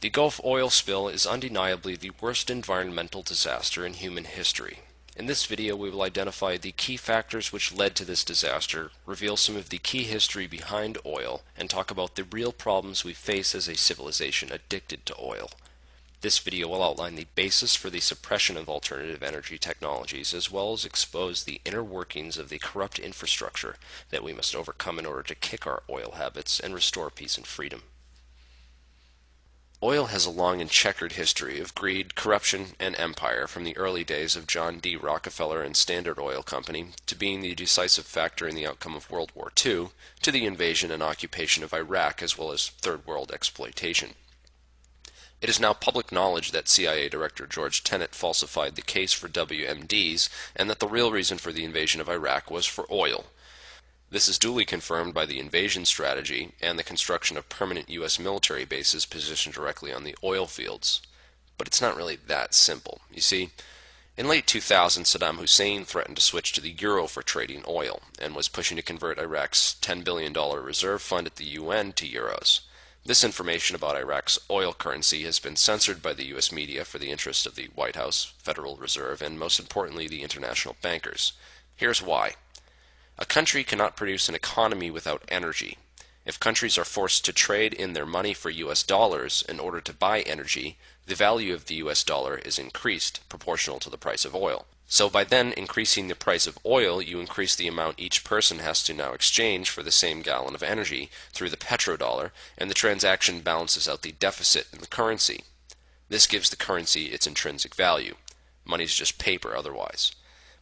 The Gulf oil spill is undeniably the worst environmental disaster in human history. In this video, we will identify the key factors which led to this disaster, reveal some of the key history behind oil, and talk about the real problems we face as a civilization addicted to oil. This video will outline the basis for the suppression of alternative energy technologies, as well as expose the inner workings of the corrupt infrastructure that we must overcome in order to kick our oil habits and restore peace and freedom. Oil has a long and checkered history of greed, corruption, and empire, from the early days of John D. Rockefeller and Standard Oil Company to being the decisive factor in the outcome of World War II, to the invasion and occupation of Iraq, as well as Third World exploitation. It is now public knowledge that CIA Director George Tenet falsified the case for WMDs, and that the real reason for the invasion of Iraq was for oil. This is duly confirmed by the invasion strategy and the construction of permanent U.S. military bases positioned directly on the oil fields. But it's not really that simple. You see, in late 2000, Saddam Hussein threatened to switch to the euro for trading oil, and was pushing to convert Iraq's $10 billion reserve fund at the UN to euros. This information about Iraq's oil currency has been censored by the U.S. media for the interest of the White House, Federal Reserve, and most importantly, the international bankers. Here's why. A country cannot produce an economy without energy. If countries are forced to trade in their money for US dollars in order to buy energy, the value of the US dollar is increased, proportional to the price of oil. So by then increasing the price of oil, you increase the amount each person has to now exchange for the same gallon of energy through the petrodollar, and the transaction balances out the deficit in the currency. This gives the currency its intrinsic value. Money is just paper otherwise.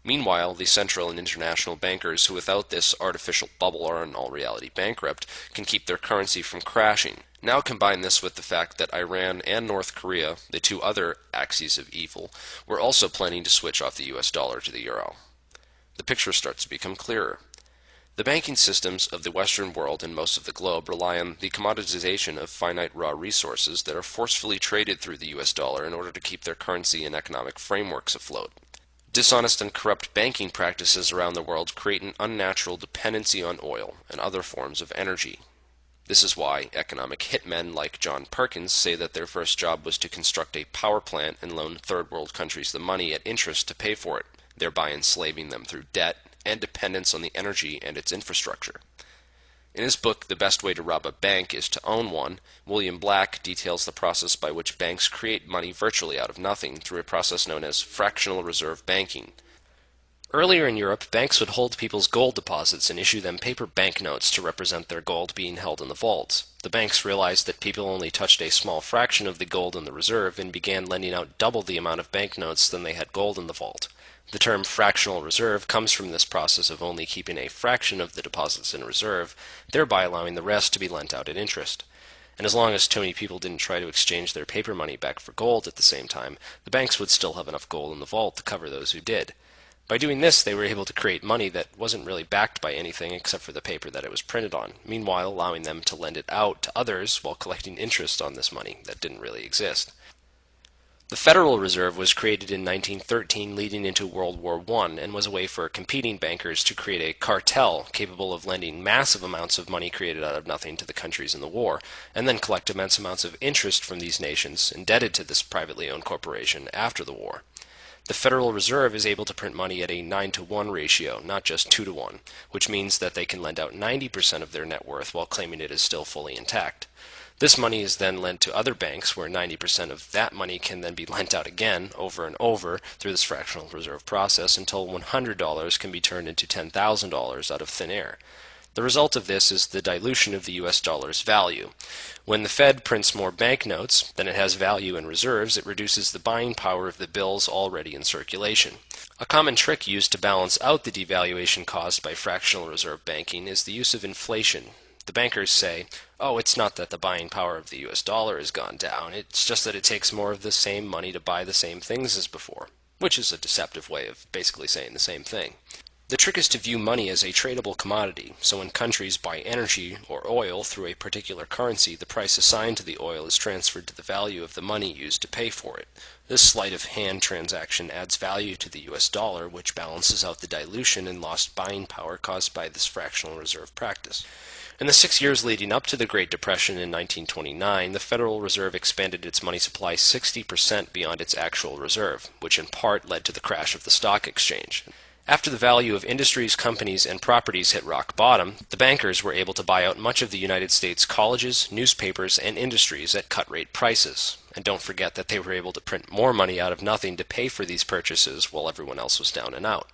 Meanwhile, the central and international bankers, who without this artificial bubble are in all reality bankrupt, can keep their currency from crashing. Now combine this with the fact that Iran and North Korea, the two other axes of evil, were also planning to switch off the US dollar to the euro. The picture starts to become clearer. The banking systems of the Western world and most of the globe rely on the commoditization of finite raw resources that are forcefully traded through the US dollar in order to keep their currency and economic frameworks afloat. Dishonest and corrupt banking practices around the world create an unnatural dependency on oil and other forms of energy. This is why economic hitmen like John Perkins say that their first job was to construct a power plant and loan third world countries the money at interest to pay for it, thereby enslaving them through debt and dependence on the energy and its infrastructure. In his book, The Best Way to Rob a Bank is to Own One, William Black details the process by which banks create money virtually out of nothing through a process known as fractional reserve banking. Earlier in Europe, banks would hold people's gold deposits and issue them paper banknotes to represent their gold being held in the vaults. The banks realized that people only touched a small fraction of the gold in the reserve and began lending out double the amount of banknotes than they had gold in the vault. The term fractional reserve comes from this process of only keeping a fraction of the deposits in reserve, thereby allowing the rest to be lent out at interest. And as long as too many people didn't try to exchange their paper money back for gold at the same time, the banks would still have enough gold in the vault to cover those who did. By doing this, they were able to create money that wasn't really backed by anything except for the paper that it was printed on, meanwhile allowing them to lend it out to others while collecting interest on this money that didn't really exist. The Federal Reserve was created in 1913 leading into World War I and was a way for competing bankers to create a cartel capable of lending massive amounts of money created out of nothing to the countries in the war, and then collect immense amounts of interest from these nations indebted to this privately owned corporation after the war. The Federal Reserve is able to print money at a 9-to-1 ratio, not just 2-to-1, which means that they can lend out 90% of their net worth while claiming it is still fully intact. This money is then lent to other banks, where 90% of that money can then be lent out again, over and over, through this fractional reserve process, until $100 can be turned into $10,000 out of thin air. The result of this is the dilution of the US dollar's value. When the Fed prints more banknotes than it has value in reserves, it reduces the buying power of the bills already in circulation. A common trick used to balance out the devaluation caused by fractional reserve banking is the use of inflation. The bankers say, oh, it's not that the buying power of the US dollar has gone down, it's just that it takes more of the same money to buy the same things as before, which is a deceptive way of basically saying the same thing. The trick is to view money as a tradable commodity, so when countries buy energy or oil through a particular currency, the price assigned to the oil is transferred to the value of the money used to pay for it. This sleight of hand transaction adds value to the US dollar, which balances out the dilution and lost buying power caused by this fractional reserve practice. In the 6 years leading up to the Great Depression in 1929, the Federal Reserve expanded its money supply 60% beyond its actual reserve, which in part led to the crash of the stock exchange. After the value of industries, companies, and properties hit rock bottom, the bankers were able to buy out much of the United States colleges, newspapers, and industries at cut-rate prices. And don't forget that they were able to print more money out of nothing to pay for these purchases while everyone else was down and out.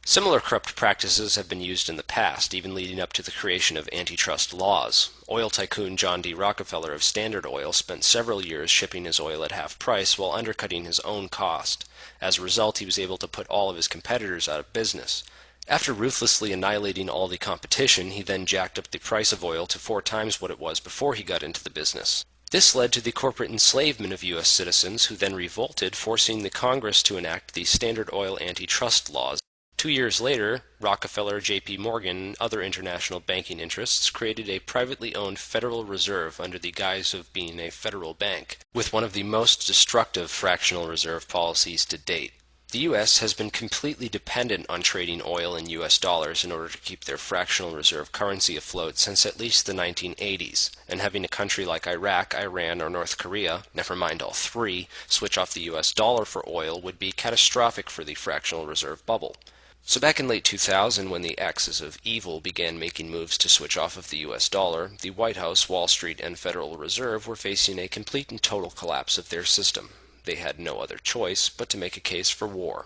Similar corrupt practices have been used in the past, even leading up to the creation of antitrust laws. Oil tycoon John D. Rockefeller of Standard Oil spent several years shipping his oil at half price while undercutting his own cost. As a result, he was able to put all of his competitors out of business. After ruthlessly annihilating all the competition, he then jacked up the price of oil to 4 times what it was before he got into the business. This led to the corporate enslavement of U.S. citizens, who then revolted, forcing the Congress to enact the Standard Oil antitrust laws. 2 years later, Rockefeller, J.P. Morgan, and other international banking interests created a privately owned Federal Reserve under the guise of being a federal bank, with one of the most destructive fractional reserve policies to date. The U.S. has been completely dependent on trading oil in U.S. dollars in order to keep their fractional reserve currency afloat since at least the 1980s, and having a country like Iraq, Iran, or North Korea, never mind all three, switch off the U.S. dollar for oil would be catastrophic for the fractional reserve bubble. So back in late 2000, when the axis of evil began making moves to switch off of the US dollar, the White House, Wall Street, and Federal Reserve were facing a complete and total collapse of their system. They had no other choice but to make a case for war.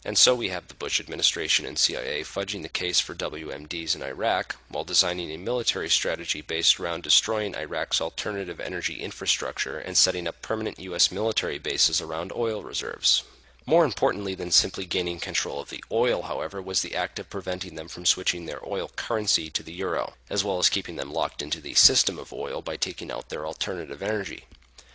And so we have the Bush administration and CIA fudging the case for WMDs in Iraq, while designing a military strategy based around destroying Iraq's alternative energy infrastructure and setting up permanent US military bases around oil reserves. More importantly than simply gaining control of the oil, however, was the act of preventing them from switching their oil currency to the euro, as well as keeping them locked into the system of oil by taking out their alternative energy.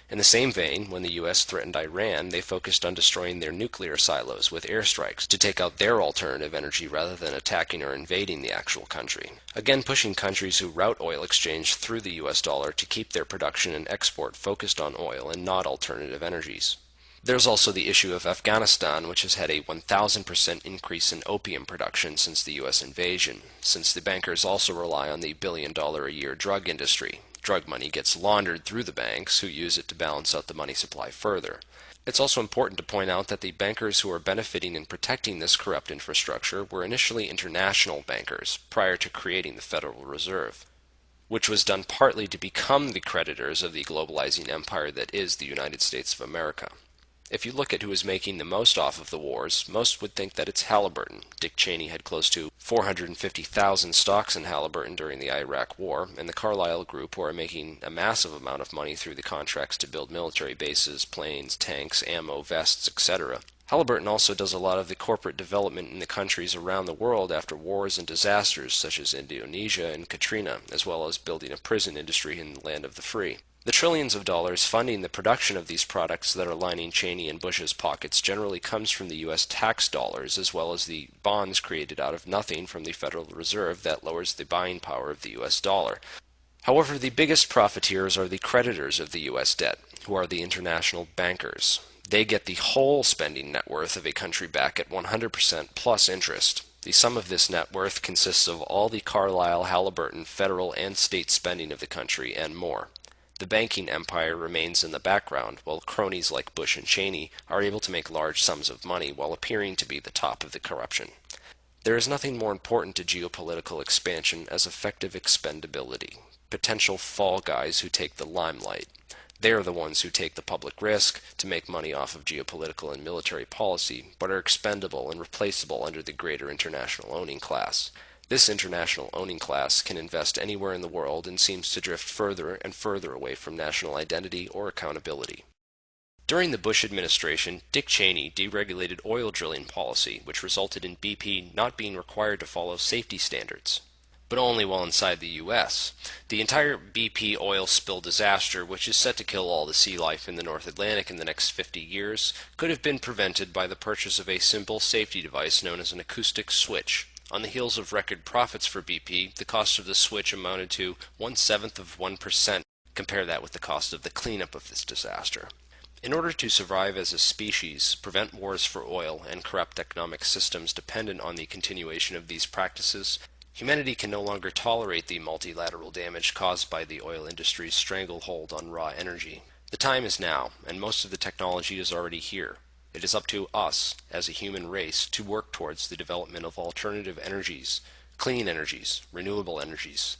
In the same vein, when the U.S. threatened Iran, they focused on destroying their nuclear silos with airstrikes to take out their alternative energy rather than attacking or invading the actual country, again pushing countries who route oil exchange through the U.S. dollar to keep their production and export focused on oil and not alternative energies. There's also the issue of Afghanistan, which has had a 1,000% increase in opium production since the U.S. invasion, since the bankers also rely on the billion-dollar-a-year drug industry. Drug money gets laundered through the banks, who use it to balance out the money supply further. It's also important to point out that the bankers who are benefiting and protecting this corrupt infrastructure were initially international bankers, prior to creating the Federal Reserve, which was done partly to become the creditors of the globalizing empire that is the United States of America. If you look at who is making the most off of the wars, most would think that it's Halliburton. Dick Cheney had close to 450,000 stocks in Halliburton during the Iraq War, and the Carlyle Group, who are making a massive amount of money through the contracts to build military bases, planes, tanks, ammo, vests, etc. Halliburton also does a lot of the corporate development in the countries around the world after wars and disasters such as Indonesia and Katrina, as well as building a prison industry in the land of the free. The trillions of dollars funding the production of these products that are lining Cheney and Bush's pockets generally comes from the U.S. tax dollars, as well as the bonds created out of nothing from the Federal Reserve that lowers the buying power of the U.S. dollar. However, the biggest profiteers are the creditors of the U.S. debt, who are the international bankers. They get the whole spending net worth of a country back at 100% plus interest. The sum of this net worth consists of all the Carlyle, Halliburton, federal, and state spending of the country, and more. The banking empire remains in the background, while cronies like Bush and Cheney are able to make large sums of money while appearing to be the top of the corruption. There is nothing more important to geopolitical expansion as effective expendability. Potential fall guys who take the limelight. They are the ones who take the public risk to make money off of geopolitical and military policy, but are expendable and replaceable under the greater international owning class. This international owning class can invest anywhere in the world and seems to drift further and further away from national identity or accountability. During the Bush administration, Dick Cheney deregulated oil drilling policy, which resulted in BP not being required to follow safety standards. but only while inside the U.S. The entire BP oil spill disaster, which is set to kill all the sea life in the North Atlantic in the next 50 years, could have been prevented by the purchase of a simple safety device known as an acoustic switch. On the heels of record profits for BP, the cost of the switch amounted to 1/7 of 1%. Compare that with the cost of the cleanup of this disaster. In order to survive as a species, prevent wars for oil, and corrupt economic systems dependent on the continuation of these practices, humanity can no longer tolerate the multilateral damage caused by the oil industry's stranglehold on raw energy. The time is now, and most of the technology is already here. It is up to us, as a human race, to work towards the development of alternative energies, clean energies, renewable energies,